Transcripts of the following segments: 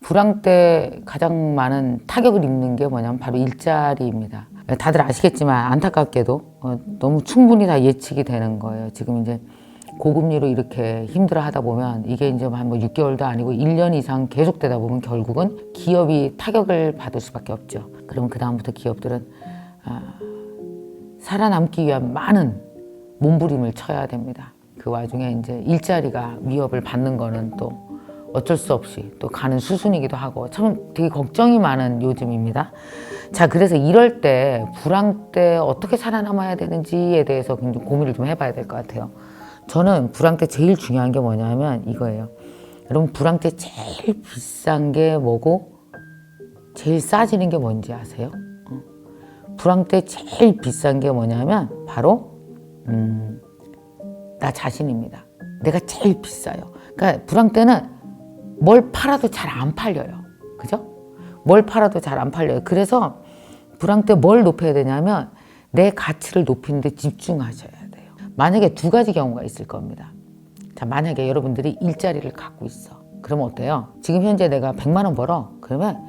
불황 때 가장 많은 타격을 입는 게 뭐냐면 바로 일자리입니다. 다들 아시겠지만 안타깝게도 너무 충분히 다 예측이 되는 거예요. 지금 이제 고금리로 이렇게 힘들어 하다 보면 이게 이제 한 뭐 6개월도 아니고 1년 이상 계속되다 보면 결국은 기업이 타격을 받을 수밖에 없죠. 그러면 그다음부터 기업들은 살아남기 위한 많은 몸부림을 쳐야 됩니다. 그 와중에 이제 일자리가 위협을 받는 거는 또 어쩔 수 없이 또 가는 수순이기도 하고 참 되게 걱정이 많은 요즘입니다. 자, 그래서 이럴 때 불황 때 어떻게 살아남아야 되는지에 대해서 굉장히 고민을 좀 해봐야 될 것 같아요. 저는 불황 때 제일 중요한 게 뭐냐면 이거예요. 여러분, 불황 때 제일 비싼 게 뭐고 제일 싸지는 게 뭔지 아세요? 불황 때 제일 비싼 게 뭐냐면 바로 나 자신입니다. 내가 제일 비싸요. 그러니까 불황 때는 뭘 팔아도 잘 안 팔려요. 그죠? 뭘 팔아도 잘 안 팔려요. 그래서 불황 때 뭘 높여야 되냐면 내 가치를 높이는 데 집중하셔야 돼요. 만약에 두 가지 경우가 있을 겁니다. 자, 만약에 여러분들이 일자리를 갖고 있어. 그러면 어때요? 지금 현재 내가 100만 원 벌어. 그러면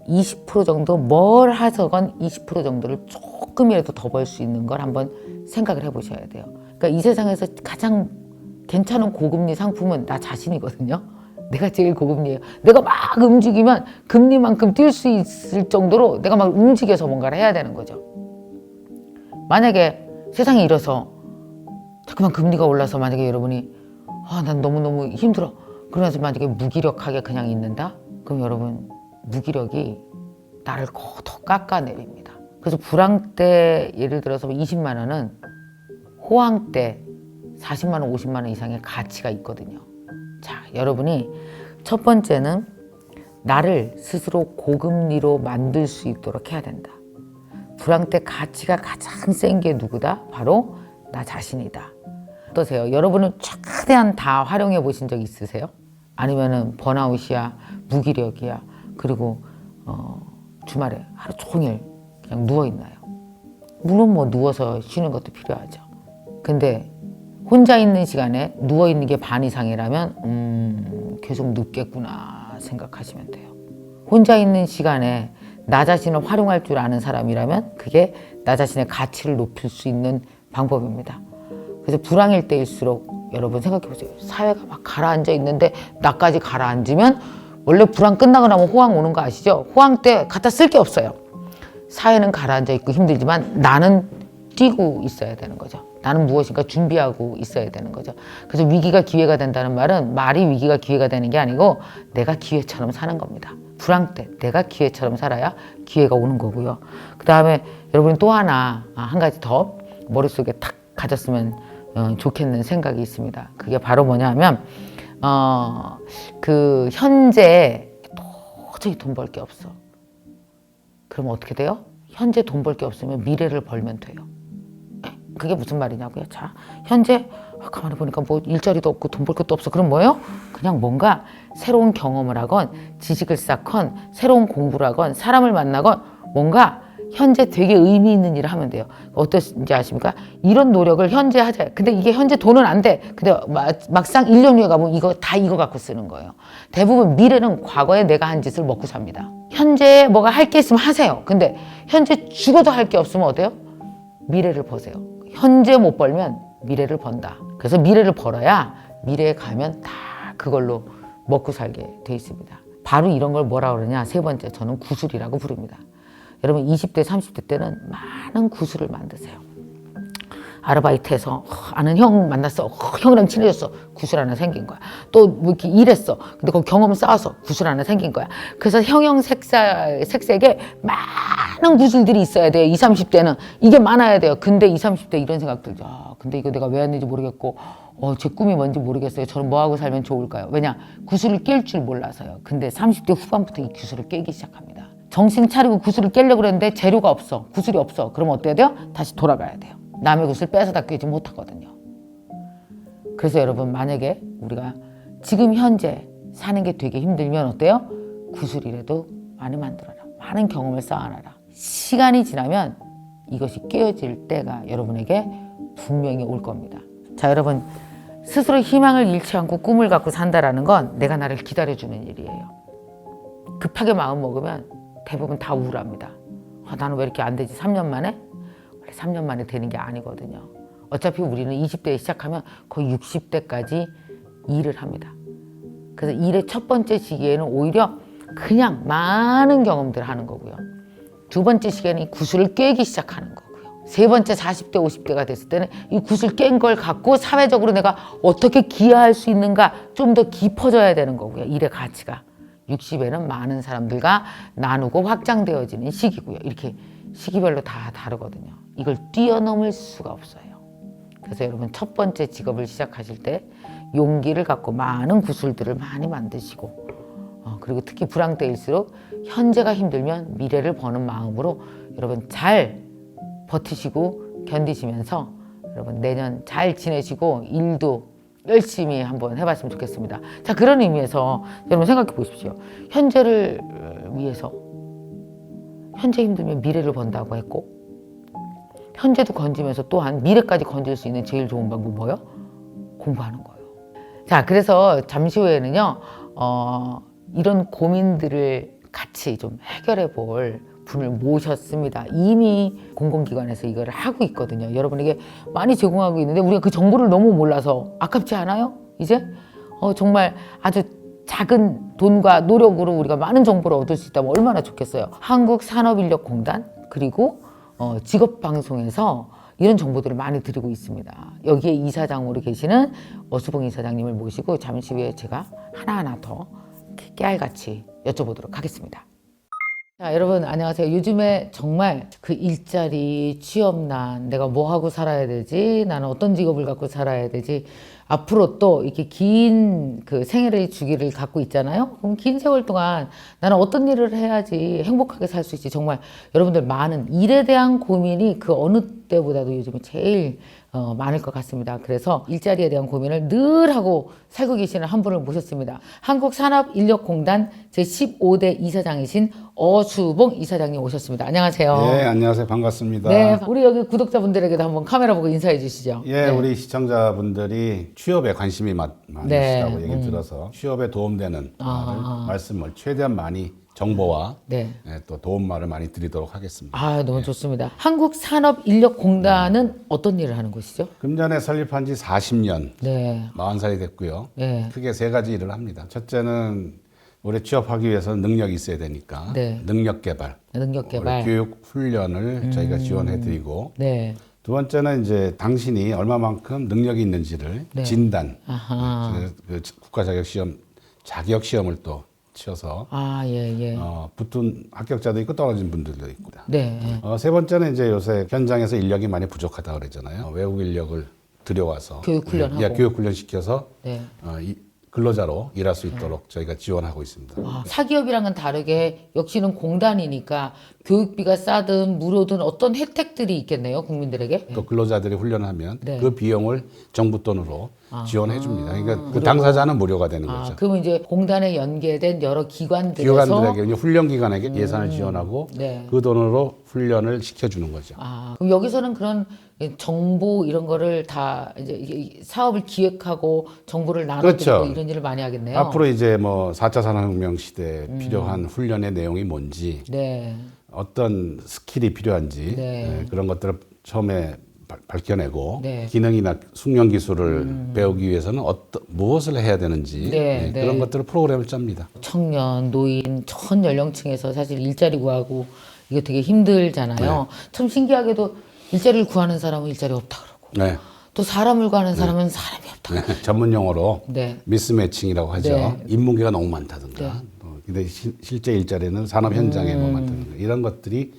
20% 정도 뭘 하서건 20% 정도를 조금이라도 더 벌 수 있는 걸 한번 생각을 해보셔야 돼요. 그러니까 이 세상에서 가장 괜찮은 고금리 상품은 나 자신이거든요. 내가 제일 고금리예요. 내가 막 움직이면 금리만큼 뛸 수 있을 정도로 내가 막 움직여서 뭔가를 해야 되는 거죠. 만약에 세상이 이래서 자꾸만 금리가 올라서 만약에 여러분이 난 너무너무 힘들어. 그러면서 만약에 무기력하게 그냥 있는다? 그럼 여러분 무기력이 나를 더 깎아내립니다. 그래서 불황 때 예를 들어서 20만 원은 호황 때 40만 원, 50만 원 이상의 가치가 있거든요. 자, 여러분이 첫 번째는 나를 스스로 고금리로 만들 수 있도록 해야 된다. 불황 때 가치가 가장 센 게 누구다? 바로 나 자신이다. 어떠세요? 여러분은 최대한 다 활용해 보신 적 있으세요? 아니면은 번아웃이야, 무기력이야, 그리고 주말에 하루 종일 그냥 누워 있나요? 물론 뭐 누워서 쉬는 것도 필요하죠. 근데 혼자 있는 시간에 누워 있는 게 반 이상이라면 계속 눕겠구나 생각하시면 돼요. 혼자 있는 시간에 나 자신을 활용할 줄 아는 사람이라면 그게 나 자신의 가치를 높일 수 있는 방법입니다. 그래서 불황일 때일수록 여러분 생각해 보세요. 사회가 막 가라앉아 있는데 나까지 가라앉으면 원래 불황 끝나고 나면 호황 오는 거 아시죠? 호황 때 갖다 쓸 게 없어요. 사회는 가라앉아 있고 힘들지만 나는 뛰고 있어야 되는 거죠. 나는 무엇인가 준비하고 있어야 되는 거죠. 그래서 위기가 기회가 된다는 말은 말이 위기가 기회가 되는 게 아니고 내가 기회처럼 사는 겁니다. 불황 때 내가 기회처럼 살아야 기회가 오는 거고요. 그 다음에 여러분이 또 한 가지 더 머릿속에 탁 가졌으면 좋겠는 생각이 있습니다. 그게 바로 뭐냐면 그 현재 도저히 돈 벌 게 없어. 그러면 어떻게 돼요? 현재 돈 벌 게 없으면 미래를 벌면 돼요. 그게 무슨 말이냐고요? 자, 현재 가만히 보니까 뭐 일자리도 없고 돈 벌 것도 없어. 그럼 뭐예요? 그냥 뭔가 새로운 경험을 하건 지식을 쌓건 새로운 공부를 하건 사람을 만나건 뭔가 현재 되게 의미 있는 일을 하면 돼요. 어떠신지 아십니까? 이런 노력을 현재 하자. 근데 이게 현재 돈은 안 돼. 근데 막상 1년 후에 가면 이거 갖고 쓰는 거예요. 대부분 미래는 과거에 내가 한 짓을 먹고 삽니다. 현재 뭐가 할 게 있으면 하세요. 근데 현재 죽어도 할 게 없으면 어때요? 미래를 보세요. 현재 못 벌면 미래를 번다. 그래서 미래를 벌어야 미래에 가면 다 그걸로 먹고 살게 돼 있습니다. 바로 이런 걸 뭐라 그러냐? 세 번째, 저는 구슬이라고 부릅니다. 여러분 20대, 30대 때는 많은 구슬을 만드세요. 아르바이트해서 아는 형 만났어. 형이랑 친해졌어. 구슬 하나 생긴 거야. 또 뭐 이렇게 일했어. 근데 그 경험을 쌓아서 구슬 하나 생긴 거야. 그래서 형형색색에 많은 구슬들이 있어야 돼요. 20, 30대는. 이게 많아야 돼요. 근데 20, 30대 이런 생각 들죠. 근데 이거 내가 왜 왔는지 모르겠고 제 꿈이 뭔지 모르겠어요. 저는 뭐하고 살면 좋을까요? 왜냐? 구슬을 깰 줄 몰라서요. 근데 30대 후반부터 이 구슬을 깨기 시작합니다. 정신 차리고 구슬을 깨려고 그랬는데 재료가 없어. 구슬이 없어. 그럼 어때야 돼요? 다시 돌아가야 돼요. 남의 구슬 뺏어다 깨지 못하거든요. 그래서 여러분 만약에 우리가 지금 현재 사는 게 되게 힘들면 어때요? 구슬이라도 많이 만들어라. 많은 경험을 쌓아놔라. 시간이 지나면 이것이 깨어질 때가 여러분에게 분명히 올 겁니다. 자, 여러분 스스로 희망을 잃지 않고 꿈을 갖고 산다라는 건 내가 나를 기다려주는 일이에요. 급하게 마음 먹으면 대부분 다 우울합니다. 나는 왜 이렇게 안 되지? 3년 만에? 원래 3년 만에 되는 게 아니거든요. 어차피 우리는 20대에 시작하면 거의 60대까지 일을 합니다. 그래서 일의 첫 번째 시기에는 오히려 그냥 많은 경험들을 하는 거고요. 두 번째 시기에는 이 구슬을 꿰기 시작하는 거고요. 세 번째 40대, 50대가 됐을 때는 이 구슬 깬 걸 갖고 사회적으로 내가 어떻게 기여할 수 있는가 좀 더 깊어져야 되는 거고요. 일의 가치가. 60에는 많은 사람들과 나누고 확장되어지는 시기고요. 이렇게 시기별로 다 다르거든요. 이걸 뛰어넘을 수가 없어요. 그래서 여러분 첫 번째 직업을 시작하실 때 용기를 갖고 많은 구슬들을 많이 만드시고 그리고 특히 불황 때일수록 현재가 힘들면 미래를 버는 마음으로 여러분 잘 버티시고 견디시면서 여러분 내년 잘 지내시고 일도 열심히 한번 해봤으면 좋겠습니다. 자, 그런 의미에서 여러분 생각해 보십시오. 현재를 위해서 현재 힘들면 미래를 번다고 했고 현재도 건지면서 또한 미래까지 건질 수 있는 제일 좋은 방법 뭐예요? 공부하는 거예요. 자, 그래서 잠시 후에는요 이런 고민들을 같이 좀 해결해 볼 분을 모셨습니다. 이미 공공기관에서 이거를 하고 있거든요. 여러분에게 많이 제공하고 있는데 우리가 그 정보를 너무 몰라서 아깝지 않아요? 이제 정말 아주 작은 돈과 노력으로 우리가 많은 정보를 얻을 수 있다면 얼마나 좋겠어요. 한국산업인력공단 그리고 직업방송에서 이런 정보들을 많이 드리고 있습니다. 여기에 이사장으로 계시는 어수봉 이사장님을 모시고 잠시 후에 제가 하나하나 더 깨알같이 여쭤보도록 하겠습니다. 자, 여러분 안녕하세요. 요즘에 정말 그 일자리, 취업난, 내가 뭐 하고 살아야 되지? 나는 어떤 직업을 갖고 살아야 되지? 앞으로 또 이렇게 긴 그 생애의 주기를 갖고 있잖아요. 그럼 긴 세월 동안 나는 어떤 일을 해야지 행복하게 살 수 있지? 정말 여러분들 많은 일에 대한 고민이 그 어느 때보다도 요즘에 제일 많을 것 같습니다. 그래서 일자리에 대한 고민을 늘 하고 살고 계시는 한 분을 모셨습니다. 한국산업인력공단 제15대 이사장이신 어수봉 이사장님 오셨습니다. 안녕하세요. 네, 안녕하세요. 반갑습니다. 네, 우리 여기 구독자분들에게도 한번 카메라 보고 인사해 주시죠. 예, 네. 우리 시청자분들이 취업에 관심이 많으시다고 네, 얘기 들어서 취업에 도움되는 말씀을 최대한 많이 정보와 네. 또 도움말을 많이 드리도록 하겠습니다. 아, 너무 좋습니다. 한국산업인력공단은 어떤 일을 하는 곳이죠? 금년에 설립한 지 40년, 네. 40살이 됐고요. 네. 크게 세 가지 일을 합니다. 첫째는 올해 취업하기 위해서는 능력이 있어야 되니까 네. 능력 개발, 능력 개발. 교육 훈련을 저희가 지원해드리고 네. 두 번째는 이제 당신이 얼마만큼 능력이 있는지를 네. 진단, 아하. 그 국가 자격 시험, 자격 시험을 또 치어서 아, 예, 예. 붙은 합격자도 있고 떨어진 분들도 있고. 네. 세 번째는 이제 요새 현장에서 인력이 많이 부족하다 그러잖아요. 외국 인력을 들여와서 교육 훈련하고. 예, 교육 훈련 시켜서 네. 근로자로 일할 수 있도록 저희가 지원하고 있습니다. 사기업이랑은 다르게 역시는 공단이니까 교육비가 싸든 무료든 어떤 혜택들이 있겠네요, 국민들에게. 또 근로자들이 훈련하면 네. 그 비용을 정부 돈으로 지원해 줍니다. 그러니까 그 당사자는 무료가 되는 거죠. 그러면 이제 공단에 연계된 여러 기관들에서 기관들에게 이제 훈련기관에게 예산을 지원하고 네. 그 돈으로 훈련을 시켜주는 거죠. 그럼 여기서는 그런 정보 이런 거를 다 이제 이게 사업을 기획하고 정보를 나눠주고 그렇죠. 이런 일을 많이 하겠네요. 앞으로 이제 뭐 4차 산업혁명 시대에 필요한 훈련의 내용이 뭔지 네. 어떤 스킬이 필요한지 네. 그런 것들을 처음에 밝혀내고 네. 기능이나 숙련 기술을 배우기 위해서는 무엇을 해야 되는지 네, 네. 그런 것들을 프로그램을 짭니다. 청년, 노인, 전 연령층에서 사실 일자리 구하고 이게 되게 힘들잖아요. 참 신기하게도 일자리를 구하는 사람은 일자리 없다 그러고 네. 또 사람을 구하는 사람은 사람이 없다 그러고. 전문 용어로 네. 미스매칭이라고 하죠. 네. 인문계가 너무 많다든가. 근데 실제 일자리는 산업 현장에 뭐 많다든가. 이런 것들이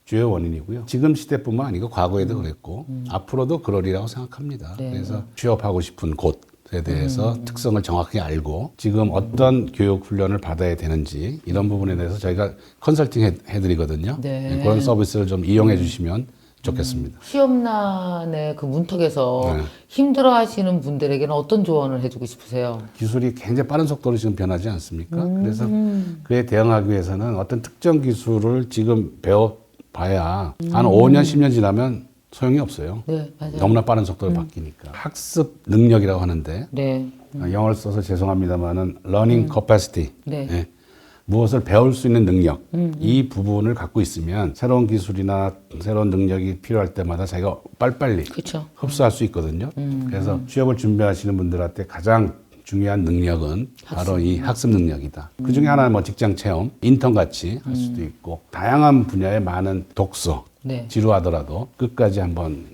주요 원인이고요. 지금 시대뿐만 아니고 과거에도 그랬고 앞으로도 그러리라고 생각합니다. 네. 그래서 취업하고 싶은 곳에 대해서 특성을 정확히 알고 지금 어떤 교육 훈련을 받아야 되는지 이런 부분에 대해서 저희가 컨설팅 해드리거든요. 네. 그런 서비스를 좀 이용해 주시면 좋겠습니다. 취업난의 그 문턱에서 네. 힘들어하시는 분들에게는 어떤 조언을 해주고 싶으세요? 기술이 굉장히 빠른 속도로 지금 변하지 않습니까? 그래서 그에 대응하기 위해서는 어떤 특정 기술을 지금 배워봐야 한 5년, 10년 지나면 소용이 없어요. 네, 맞아요. 너무나 빠른 속도로 바뀌니까. 학습 능력이라고 하는데 네. 영어를 써서 죄송합니다만은 learning capacity. 네. 예. 무엇을 배울 수 있는 능력, 이 부분을 갖고 있으면 새로운 기술이나 새로운 능력이 필요할 때마다 자기가 빨리빨리 그렇죠. 흡수할 수 있거든요. 그래서 취업을 준비하시는 분들한테 가장 중요한 능력은 바로 이 학습 능력이다. 그 중에 하나는 뭐 직장 체험, 인턴 같이 할 수도 있고, 다양한 분야의 많은 독서, 네. 지루하더라도 끝까지 한번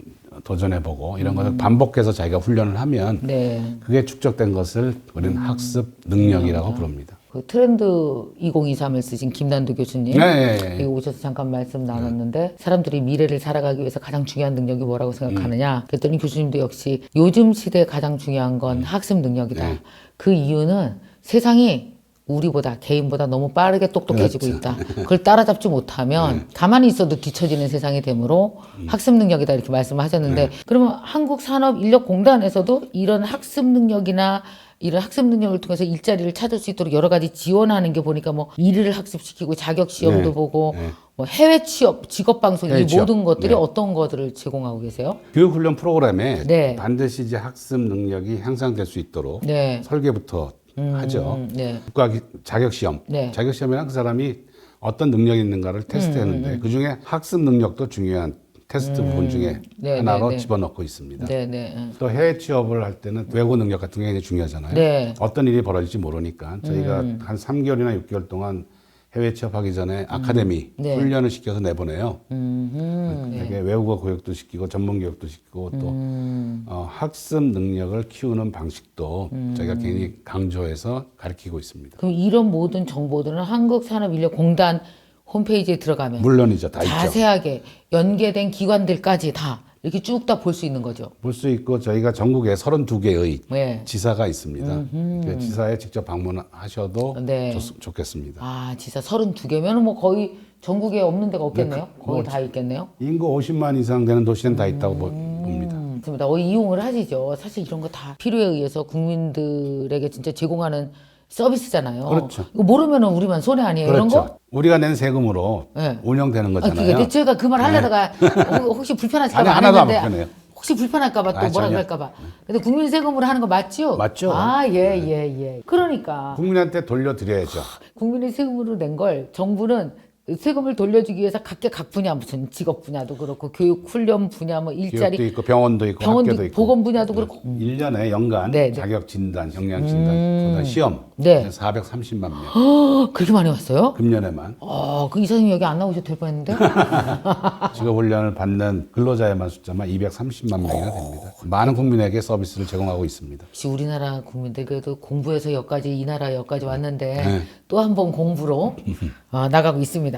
도전해보고 이런 것을 반복해서 자기가 훈련을 하면 네. 그게 축적된 것을 우리는 학습 능력이라고 부릅니다. 그 트렌드 2023을 쓰신 김난도 교수님 네. 여기 오셔서 잠깐 말씀 나눴는데 사람들이 미래를 살아가기 위해서 가장 중요한 능력이 뭐라고 생각하느냐 그랬더니 교수님도 역시 요즘 시대에 가장 중요한 건 학습 능력이다. 네. 그 이유는 세상이 우리보다 개인보다 너무 빠르게 똑똑해지고 그렇죠. 있다. 그걸 따라잡지 못하면 가만히 있어도 뒤처지는 세상이 되므로 학습 능력이다 이렇게 말씀하셨는데 그러면 한국산업인력공단에서도 이런 학습 능력이나 이런 학습 능력을 통해서 일자리를 찾을 수 있도록 여러 가지 지원하는 게 보니까 뭐 일을 학습시키고 자격 시험도 네. 보고 네. 뭐 해외 취업, 직업 방송 해외 이 취업. 모든 것들이 네. 어떤 것들을 제공하고 계세요? 교육훈련 프로그램에 네. 반드시 이제 학습 능력이 향상될 수 있도록 네. 설계부터 하죠. 네. 국가 자격시험. 네. 자격시험에는 그 사람이 어떤 능력이 있는가를 테스트했는데 그중에 학습 능력도 중요한 테스트 부분 중에 네, 하나로 네, 네. 집어넣고 있습니다. 네, 네. 또 해외 취업을 할 때는 외고 능력 같은 게 굉장히 중요하잖아요. 네. 어떤 일이 벌어질지 모르니까 저희가 한 3개월이나 6개월 동안 해외 취업하기 전에 아카데미 네. 훈련을 시켜서 내보내요. 네. 되게 외국어 교육도 시키고 전문 교육도 시키고 또 학습 능력을 키우는 방식도 저희가 굉장히 강조해서 가르치고 있습니다. 그럼 이런 모든 정보들은 한국산업인력공단 홈페이지에 들어가면 물론이죠, 다 있죠. 자세하게 연계된 기관들까지 다 이렇게 쭉 다 볼 수 있는 거죠. 볼 수 있고 저희가 전국에 32개의 네. 지사가 있습니다. 그 지사에 직접 방문하셔도 네. 좋겠습니다. 아, 지사 32개면 뭐 거의 전국에 없는 데가 없겠네요. 거의 뭐 다 있겠네요. 인구 50만 이상 되는 도시는 다 있다고 봅니다. 맞습니다. 이용을 하시죠. 사실 이런 거 다 필요에 의해서 국민들에게 진짜 제공하는 서비스잖아요. 그렇죠. 이거 모르면은 우리만 손해 아니에요. 이런 거? 그렇죠. 우리가 낸 세금으로 네. 운영되는 아, 거잖아요. 그게 제가 그 말 하려다가 혹시 불편하실까 아니, 봐 안 하나도 안 했는데 불편해요. 혹시 불편할까 봐 또 아니, 뭐라 전혀. 그럴까 봐. 근데 국민 세금으로 하는 거 맞죠? 맞죠. 아, 예, 예, 예. 그러니까 국민한테 돌려드려야죠. 국민의 세금으로 낸 걸 정부는 세금을 돌려주기 위해서 각 분야 무슨 직업 분야도 그렇고 교육 훈련 분야 뭐 일자리 교육도 있고 병원도 있고 병원도 학교도 있고, 있고 보건 분야도 그렇고 1년에 연간 네, 네. 자격 진단, 역량 진단, 그다음 시험 네. 430만 명. 그렇게 많이 왔어요? 금년에만 그 이사님 여기 안 나오셔도 될 뻔했는데. 직업 훈련을 받는 근로자의만 숫자만 230만 명이나 됩니다. 많은 국민에게 서비스를 제공하고 있습니다. 역시 우리나라 국민들 그래도 공부해서 여기까지 이 나라 여기까지 왔는데 네. 또 한 번 공부로 나가고 있습니다.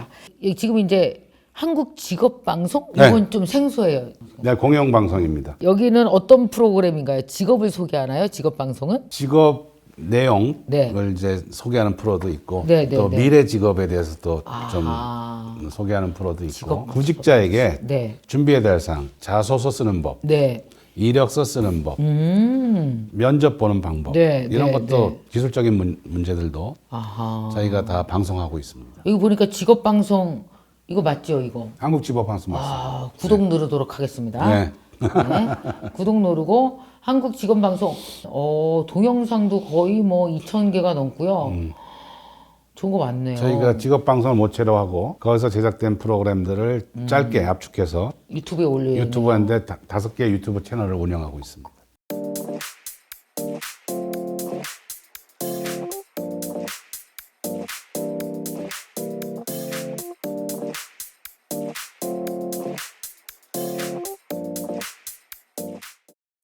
지금 이제 한국 직업 방송 이건 네. 좀 생소해요. 네, 공영 방송입니다. 여기는 어떤 프로그램인가요? 직업을 소개하나요? 직업 방송은? 직업 내용을 네. 이제 소개하는 프로도 있고 네, 네, 또 네. 미래 직업에 대해서 또 좀 아, 소개하는 프로도 있고 직업 구직자에게 네, 준비해야 될 사항, 자소서 쓰는 법, 네, 이력서 쓰는 법, 면접 보는 방법 네, 이런 네, 것도 네. 기술적인 문제들도 아하. 저희가 다 방송하고 있습니다. 여기 보니까 직업 방송 이거 맞죠? 이거. 한국직업방송 맞습니다. 아, 구독 누르도록 하겠습니다. 네. 네. 구독 누르고 한국 직업 방송. 동영상도 거의 뭐 2,000개가 넘고요. 좋은 거 많네요. 저희가 직업방송을 모체로 하고 거기서 제작된 프로그램들을 짧게 압축해서 유튜브에 올려요. 유튜브인데 5개 유튜브 채널을 운영하고 있습니다.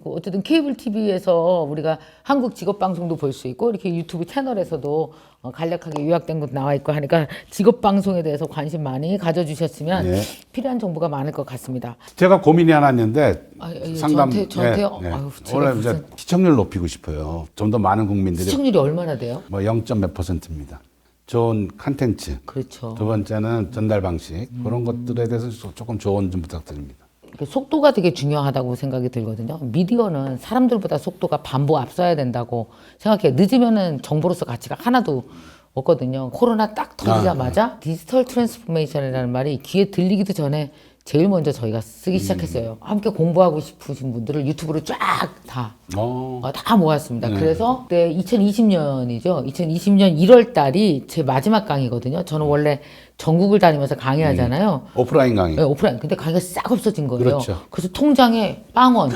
어쨌든 케이블 TV에서 우리가 한국 직업 방송도 볼 수 있고 이렇게 유튜브 채널에서도 간략하게 요약된 것도 나와 있고 하니까 직업 방송에 대해서 관심 많이 가져주셨으면 네. 필요한 정보가 많을 것 같습니다. 제가 고민이 하나 있는데 예, 상담 저한테요? 네, 네. 아유, 제가 원래 무슨 이제 시청률 높이고 싶어요. 좀 더 많은 국민들이 시청률이 얼마나 돼요? 뭐 0. 몇 %입니다. 좋은 컨텐츠. 그렇죠. 두 번째는 전달 방식. 그런 것들에 대해서 조금 조언 좀 부탁드립니다. 속도가 되게 중요하다고 생각이 들거든요. 미디어는 사람들보다 속도가 반보 앞서야 된다고 생각해요. 늦으면은 정보로서 가치가 하나도 없거든요. 코로나 딱 터지자마자 디지털 트랜스포메이션이라는 말이 귀에 들리기도 전에 제일 먼저 저희가 쓰기 시작했어요. 함께 공부하고 싶으신 분들을 유튜브로 쫙 다 모았습니다. 그래서 그때 2020년이죠. 2020년 1월 달이 제 마지막 강의거든요. 저는 원래 전국을 다니면서 강의하잖아요. 오프라인 강의. 네, 오프라인. 근데 강의가 싹 없어진 거예요. 그렇죠. 그래서 통장에 빵원.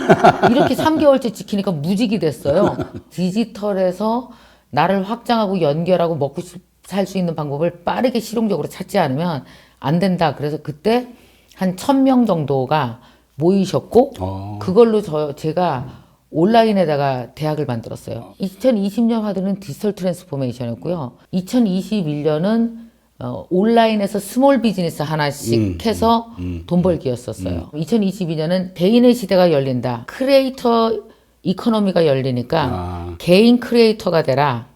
이렇게 3개월째 지키니까 무직이 됐어요. 디지털에서 나를 확장하고 연결하고 먹고 살 수 있는 방법을 빠르게 실용적으로 찾지 않으면 안 된다. 그래서 그때 한 1000명 정도가 모이셨고 그걸로 제가 온라인에다가 대학을 만들었어요. 2020년 화두는 디지털 트랜스포메이션이었고요. 2021년은 온라인에서 스몰 비즈니스 하나씩 해서 돈 벌기였었어요. 2022년은 대인의 시대가 열린다. 크리에이터 이코노미가 열리니까 개인 크리에이터가 되라.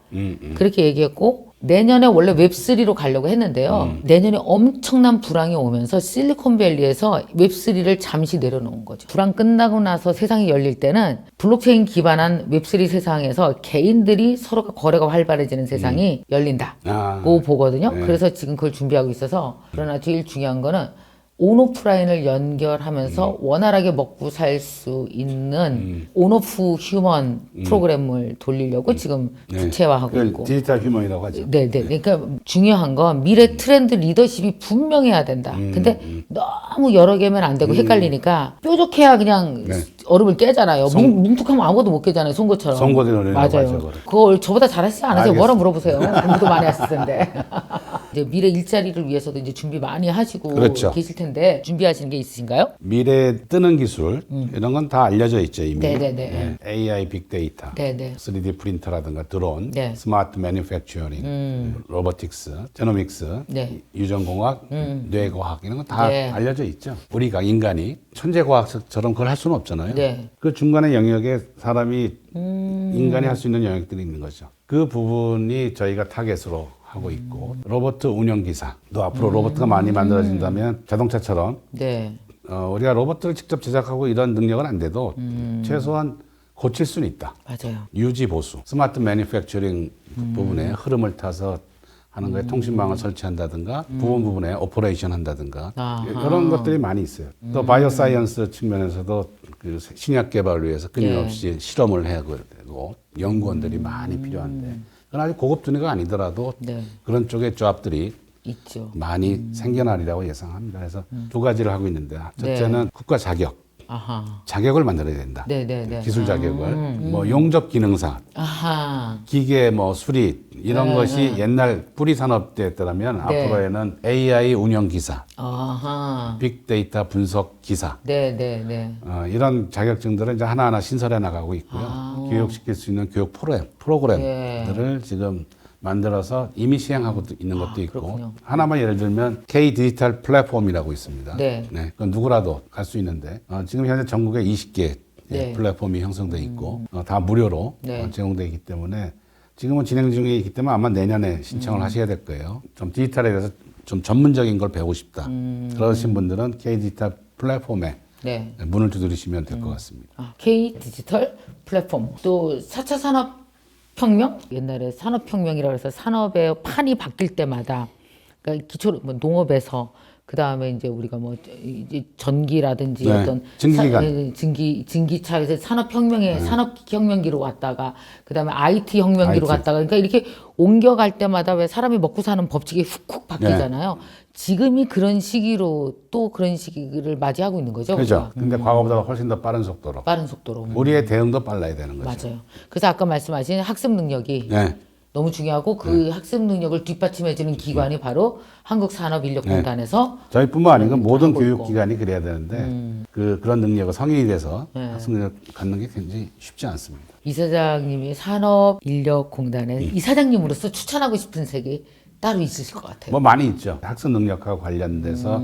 그렇게 얘기했고 내년에 원래 웹3로 가려고 했는데요. 내년에 엄청난 불황이 오면서 실리콘밸리에서 웹3를 잠시 내려놓은 거죠. 불황 끝나고 나서 세상이 열릴 때는 블록체인 기반한 웹3 세상에서 개인들이 서로가 거래가 활발해지는 세상이 열린다고 보거든요. 그래서 지금 그걸 준비하고 있어서 그러나 제일 중요한 거는 온오프라인을 연결하면서 원활하게 먹고 살 수 있는 온오프 휴먼 프로그램을 돌리려고 지금 구체화하고 있고. 디지털 휴먼이라고 하죠. 네네. 그러니까 중요한 건 미래 트렌드 리더십이 분명해야 된다. 근데 너무 여러 개면 안 되고 헷갈리니까 뾰족해야 그냥 얼음을 깨잖아요. 뭉툭하면 아무것도 못 깨잖아요. 송곳처럼. 송곳을 맞아요. 그걸 저보다 잘하시지 않으세요? 뭐라 물어보세요. 공부도 많이 하실 텐데. 이제 미래 일자리를 위해서도 이제 준비 많이 하시고 그렇죠. 계실 텐데 준비하시는 게 있으신가요? 미래에 뜨는 기술 이런 건 다 알려져 있죠 이미. 네네네. AI, 빅데이터, 네네. 3D 프린터라든가 드론, 네. 스마트 매니팩처링, 로보틱스, 제노믹스, 네. 유전공학, 뇌과학 이런 건 다 네. 알려져 있죠. 우리가 인간이 천재과학처럼 그걸 할 수는 없잖아요. 네. 그 중간의 영역에 사람이 인간이 할 수 있는 영역들이 있는 거죠. 그 부분이 저희가 타겟으로 하고 있고 로봇 운영기사도 앞으로 로봇가 많이 만들어진다면 자동차처럼 네. 우리가 로봇을 직접 제작하고 이런 능력은 안 돼도 최소한 고칠 수는 있다. 맞아요. 유지 보수, 스마트 매니팩처링 부분에 흐름을 타서 하는 거에 통신망을 설치한다든가 부분에 오퍼레이션 한다든가 아하. 이런 것들이 많이 있어요. 또 바이오 사이언스 측면에서도 그 신약 개발을 위해서 끊임없이 실험을 해야 되고 연구원들이 많이 필요한데 그건 아직 고급 분야가 아니더라도 네. 그런 쪽의 조합들이 있죠. 많이 생겨나리라고 예상합니다. 그래서 두 가지를 하고 있는데 첫째는 국가 자격, 아하. 자격을 만들어야 된다. 네네네. 기술 자격을 뭐 용접 기능사, 아하. 기계 뭐 수리 이런 것이 옛날 뿌리 산업 때였다면 네. 앞으로에는 AI 운영 기사, 아하. 빅데이터 분석 기사 네네네. 이런 자격증들은 이제 하나하나 신설해 나가고 있고요. 교육시킬 수 있는 교육 프로그램들을 지금 만들어서 이미 시행하고 있는 것도 있고 그렇군요. 하나만 예를 들면 K 디지털 플랫폼이라고 있습니다. 네. 그건 누구라도 갈 수 있는데 지금 현재 전국에 20개 네. 플랫폼이 형성돼 있고 다 무료로 네. 제공되어 있기 때문에 지금은 진행 중에 있기 때문에 아마 내년에 신청을 하셔야 될 거예요. 좀 디지털에 대해서 좀 전문적인 걸 배우고 싶다. 그러신 분들은 K 디지털 플랫폼에 네. 문을 두드리시면 될 것 같습니다. K 디지털 플랫폼. 또 4차 산업혁명? 옛날에 산업혁명이라고 해서 산업의 판이 바뀔 때마다 그러니까 기초로 뭐 농업에서 그 다음에 이제 우리가 뭐 이제 전기라든지 네, 어떤 증기기관. 증기차에서 산업혁명기로 왔다가 그 다음에 IT 혁명기로 IT. 갔다가 그러니까 이렇게 옮겨갈 때마다 왜 사람이 먹고 사는 법칙이 훅훅 바뀌잖아요. 지금이 그런 시기로 또 그런 시기를 맞이하고 있는 거죠. 그렇죠. 우리가. 근데 과거보다 훨씬 더 빠른 속도로 빠른 속도로. 우리의 대응도 빨라야 되는 거죠. 맞아요. 그래서 아까 말씀하신 학습 능력이 네. 너무 중요하고 그 학습 능력을 뒷받침해주는 기관이 바로 한국산업인력공단에서 저희뿐만 아니고 모든 하고 있고. 교육기관이 그래야 되는데 그런 능력을 성인이 돼서 학습 능력 갖는 게 굉장히 쉽지 않습니다. 이사장님이 산업인력공단의 이사장님으로서 추천하고 싶은 책이 따로 있으실 것 같아요. 뭐 많이 있죠. 학습 능력과 관련돼서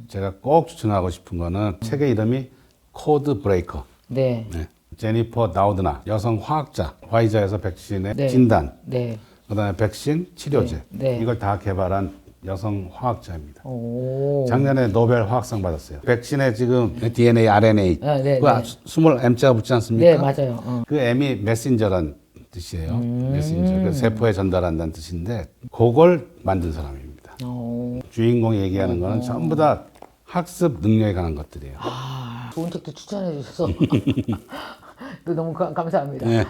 제가 꼭 추천하고 싶은 거는 책의 이름이 코드 브레이커. 네. 네. 제니퍼 나우드나 여성 화학자, 화이자에서 백신의 네. 진단, 네. 그다음에 백신 치료제 네. 네. 이걸 다 개발한 여성 화학자입니다. 오. 작년에 노벨 화학상 받았어요. 백신에 지금 DNA, RNA 아, 네, 그 네. 스몰 M자가 붙지 않습니까? 네, 맞아요. 그 M이 메신저란 뜻이에요. 메신저. 그래서 세포에 전달한다는 뜻인데 그걸 만든 사람입니다. 오. 주인공이 얘기하는 거는 전부 다 학습 능력에 관한 것들이에요. 좋은 책도 추천해 주셔서 또 너무 감사합니다. 네.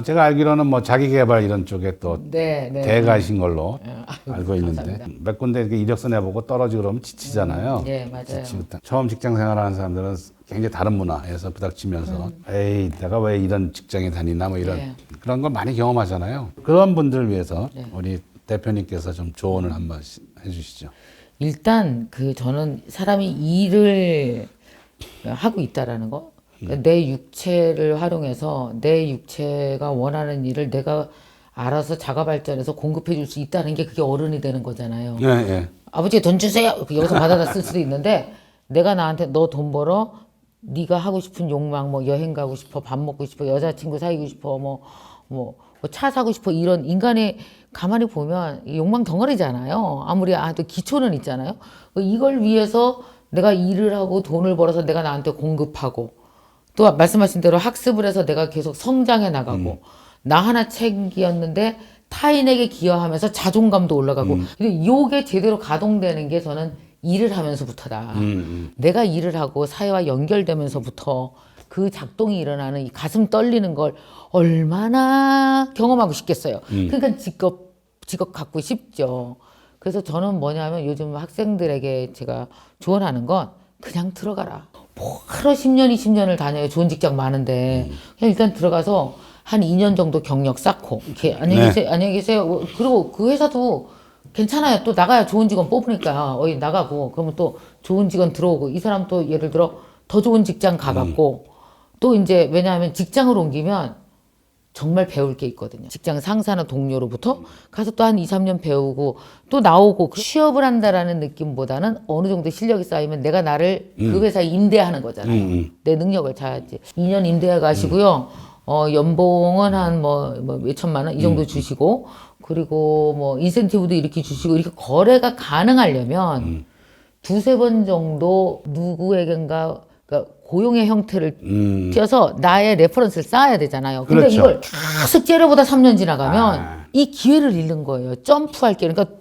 제가 알기로는 뭐 자기계발 이런 쪽에 또 네, 네. 대가이신 걸로 아이고, 알고 있는데 감사합니다. 몇 군데 이렇게 이력서 내보고 떨어지고 그러면 지치잖아요. 네, 맞아요. 지치고 처음 직장 생활하는 사람들은 굉장히 다른 문화에서 부닥치면서 에이 내가 왜 이런 직장에 다니나 뭐 이런 네. 그런 걸 많이 경험하잖아요. 그런 분들을 위해서 우리 대표님께서 좀 조언을 한번 해주시죠. 일단 저는 사람이 일을 하고 있다라는 거. 그러니까 내 육체를 활용해서 내 육체가 원하는 일을 내가 알아서 자가 발전해서 공급해 줄 수 있다는 게 그게 어른이 되는 거잖아요. 예, 예. 아버지 돈 주세요. 여기서 받아다 쓸 수도 있는데 내가 나한테 너 돈 벌어. 네가 하고 싶은 욕망 뭐 여행 가고 싶어, 밥 먹고 싶어, 여자친구 사귀고 싶어, 뭐 차 사고 싶어 이런 인간의 가만히 보면 욕망 덩어리잖아요. 아무리 또 기초는 있잖아요. 이걸 위해서 내가 일을 하고 돈을 벌어서 내가 나한테 공급하고 또 말씀하신 대로 학습을 해서 내가 계속 성장해 나가고 나 하나 책이었는데 타인에게 기여하면서 자존감도 올라가고 근데 요게 제대로 가동되는 게 저는 일을 하면서부터다. 내가 일을 하고 사회와 연결되면서부터 그 작동이 일어나는 이 가슴 떨리는 걸 얼마나 경험하고 싶겠어요. 그러니까 직업 갖고 싶죠. 그래서 저는 뭐냐면 요즘 학생들에게 제가 조언하는 건 그냥 들어가라. 뭐하러 10년, 20년을 다녀요. 좋은 직장 많은데. 그냥 일단 들어가서 한 2년 정도 경력 쌓고, 이렇게 안녕히 계세요. 그리고 그 회사도 괜찮아요. 또 나가야 좋은 직원 뽑으니까 어이 나가고 그러면 또 좋은 직원 들어오고 이 사람 또 예를 들어 더 좋은 직장 가갖고 또 이제 왜냐하면 직장을 옮기면 정말 배울 게 있거든요. 직장 상사나 동료로부터 가서 또 한 2, 3년 배우고 또 나오고 취업을 한다라는 느낌보다는 어느 정도 실력이 쌓이면 내가 나를 그 회사에 임대하는 거잖아요. 내 능력을 찾지. 2년 임대해 가시고요. 연봉은 한 몇 천만 원 이 정도 주시고 그리고 뭐 인센티브도 이렇게 주시고 이렇게 거래가 가능하려면 두세 번 정도 누구에겐가 그러니까 고용의 형태를 띄어서 나의 레퍼런스를 쌓아야 되잖아요. 근데 그렇죠. 이걸 계속 째려보다 3년 지나가면 이 기회를 잃는 거예요. 점프할 게. 그러니까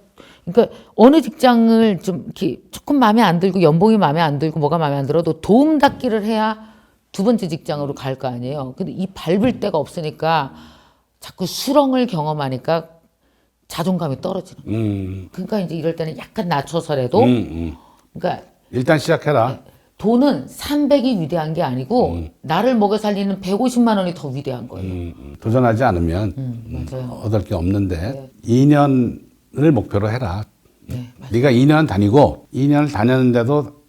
어느 직장을 좀 이렇게 조금 마음에 안 들고 연봉이 마음에 안 들고 뭐가 마음에 안 들어도 도움 닫기를 해야 두 번째 직장으로 갈 거 아니에요. 근데 이 밟을 데가 없으니까 자꾸 수렁을 경험하니까 자존감이 떨어지는 거예요. 그러니까 이제 이럴 때는 약간 낮춰서라도 그러니까 일단 시작해라. 돈은 300이 위대한 게 아니고 나를 먹여 살리는 150만 원이 더 위대한 거예요. 도전하지 않으면 맞아요. 얻을 게 없는데 2년을 목표로 해라. 네, 네가 2년 다니고 2년을 다녔는데도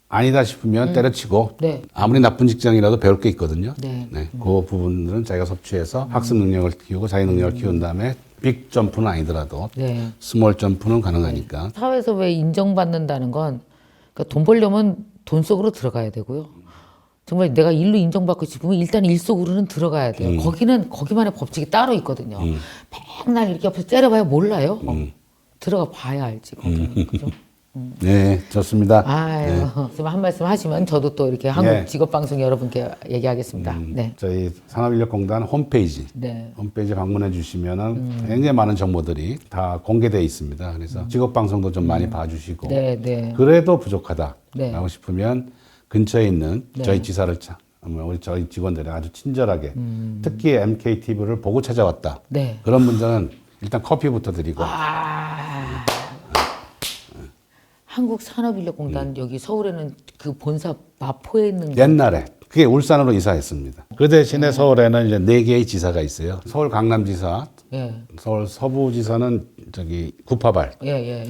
아니다 싶으면 때려치고 네. 아무리 나쁜 직장이라도 배울 게 있거든요. 네. 그 부분들은 자기가 섭취해서 학습 능력을 키우고 자기 능력을 키운 다음에 빅 점프는 아니더라도 네. 스몰 점프는 가능하니까. 사회에서 왜 인정받는다는 건 그러니까 돈 벌려면 돈 속으로 들어가야 되고요. 정말 내가 일로 인정받고 싶으면 일단 일 속으로는 들어가야 돼요. 거기만의 법칙이 따로 있거든요. 맨날 이렇게 옆에서 째려봐야 몰라요. 들어가 봐야 알지. 거기는. 그죠? 네, 좋습니다. 아유, 한 말씀 하시면 저도 또 이렇게 한국 네. 직업방송 여러분께 얘기하겠습니다. 네. 저희 산업인력공단 홈페이지 네. 홈페이지 방문해 주시면은 굉장히 많은 정보들이 다 공개되어 있습니다. 그래서 직업 방송도 좀 많이 봐주시고 네, 네. 그래도 부족하다라고 네. 싶으면 근처에 있는 저희 지사를 우리 저희 직원들이 아주 친절하게 특히 MK TV를 보고 찾아왔다. 네. 그런 분들은 일단 커피부터 드리고 한국산업인력공단 여기 서울에는 그 본사 마포에 있는 옛날에 그게 울산으로 이사했습니다. 그 대신에 서울에는 이제 4개의 지사가 있어요. 서울 강남지사, 예. 서울 서부지사는 저기 구파발, 예.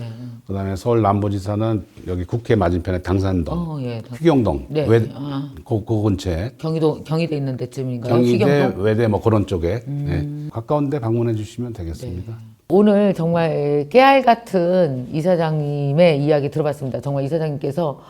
그다음에 서울 남부지사는 여기 국회 맞은편에 당산동, 예. 휘경동, 네. 그 근처에 경희대 있는 데쯤인가요? 경희대, 휘경동? 외대 뭐 그런 쪽에 가까운데 방문해 주시면 되겠습니다. 오늘 정말 깨알 같은 이사장님의 이야기 들어봤습니다. 정말 이사장님께서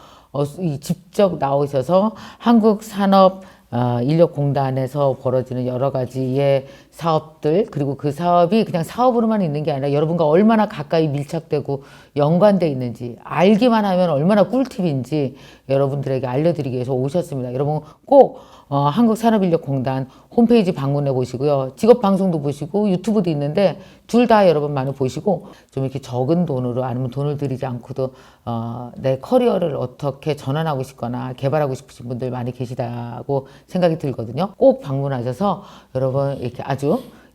직접 나오셔서 한국산업인력공단에서 벌어지는 여러 가지의 사업들 그리고 그 사업이 그냥 사업으로만 있는 게 아니라 여러분과 얼마나 가까이 밀착되고 연관돼 있는지 알기만 하면 얼마나 꿀팁인지 여러분들에게 알려드리기 위해서 오셨습니다. 여러분 꼭 한국산업인력공단 홈페이지 방문해 보시고요. 직업방송도 보시고 유튜브도 있는데 둘 다 여러분 많이 보시고 좀 이렇게 적은 돈으로 아니면 돈을 들이지 않고도 내 커리어를 어떻게 전환하고 싶거나 개발하고 싶으신 분들 많이 계시다고 생각이 들거든요. 꼭 방문하셔서 여러분 이렇게 아주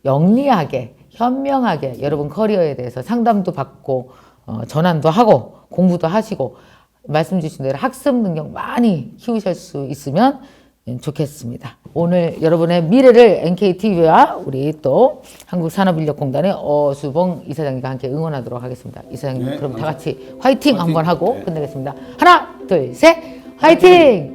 영리하게 현명하게 여러분 커리어에 대해서 상담도 받고 전환도 하고 공부도 하시고 말씀 주신 대로 학습 능력 많이 키우실 수 있으면 좋겠습니다. 오늘 여러분의 미래를 NKTV와 우리 또 한국산업인력공단의 어수봉 이사장님과 함께 응원하도록 하겠습니다. 이사장님, 네, 그럼 다 같이 화이팅 한번 하고 끝내겠습니다. 하나, 둘, 셋, 화이팅!